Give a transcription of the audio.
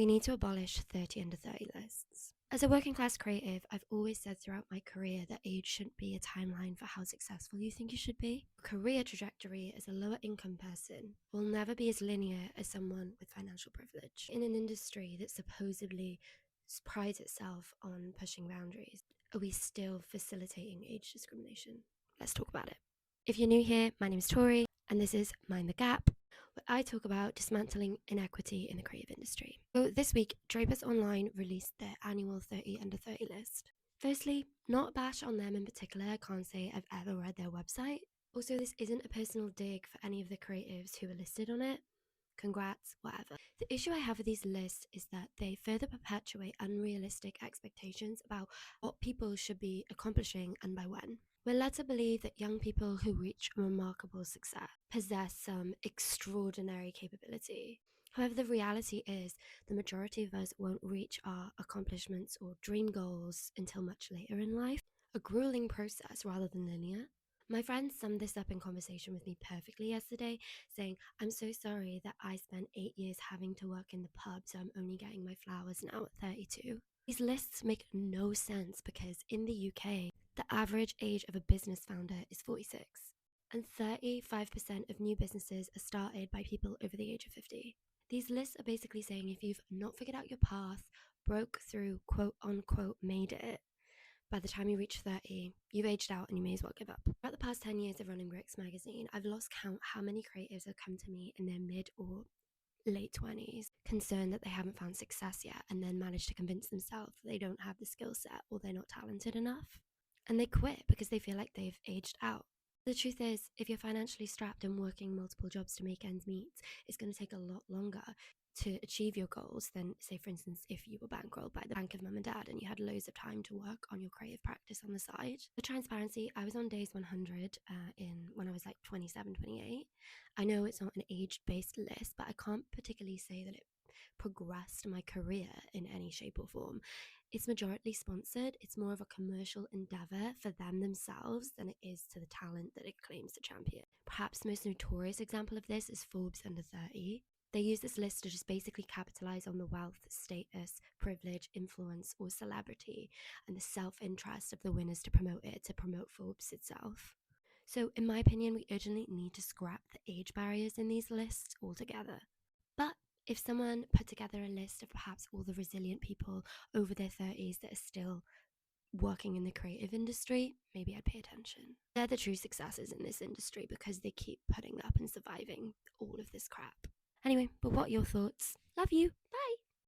We need to abolish 30 under 30 lists. As a working class creative, I've always said throughout my career that age shouldn't be a timeline for how successful you think you should be. Career trajectory as a lower income person will never be as linear as someone with financial privilege. In an industry that supposedly prides itself on pushing boundaries, are we still facilitating age discrimination? Let's talk about it. If you're new here, my name is Tori, and this is Mind the Gap, where I talk about dismantling inequity in the creative industry. So this week, Drapers Online released their annual 30 under 30 list. Firstly, not a bash on them in particular, I can't say I've ever read their website. Also, this isn't a personal dig for any of the creatives who are listed on it. Congrats, whatever. The issue I have with these lists is that they further perpetuate unrealistic expectations about what people should be accomplishing and by when. We're led to believe that young people who reach remarkable success possess some extraordinary capability. However, the reality is the majority of us won't reach our accomplishments or dream goals until much later in life. A grueling process rather than linear. My friend summed this up in conversation with me perfectly yesterday, saying, "I'm so sorry that I spent 8 years having to work in the pub, so I'm only getting my flowers now at 32. These lists make no sense because in the UK, the average age of a business founder is 46, and 35% of new businesses are started by people over the age of 50. These lists are basically saying if you've not figured out your path, broke through, quote unquote, made it, by the time you reach 30, you've aged out and you may as well give up. Throughout the past 10 years of running Bricks magazine, I've lost count how many creatives have come to me in their mid or late 20s, concerned that they haven't found success yet, and then managed to convince themselves that they don't have the skill set or they're not talented enough. And they quit because they feel like they've aged out. The truth is, if you're financially strapped and working multiple jobs to make ends meet, it's going to take a lot longer to achieve your goals than, say, for instance, if you were bankrolled by the bank of mum and dad and you had loads of time to work on your creative practice on the side. For transparency, I was on days 100 when I was like 27, 28. I know it's not an age-based list, but I can't particularly say that it progressed my career in any shape or form. It's majority sponsored. It's more of a commercial endeavor for them themselves than it is to the talent that it claims to champion. Perhaps the most notorious example of this is Forbes Under 30. They use this list to just basically capitalize on the wealth, status, privilege, influence, or celebrity, and the self-interest of the winners to promote it, to promote Forbes itself. So in my opinion, we urgently need to scrap the age barriers in these lists altogether. But if someone put together a list of perhaps all the resilient people over their 30s that are still working in the creative industry, maybe I'd pay attention. They're the true successes in this industry because they keep putting up and surviving all of this crap. Anyway, but what are your thoughts? Love you. Bye.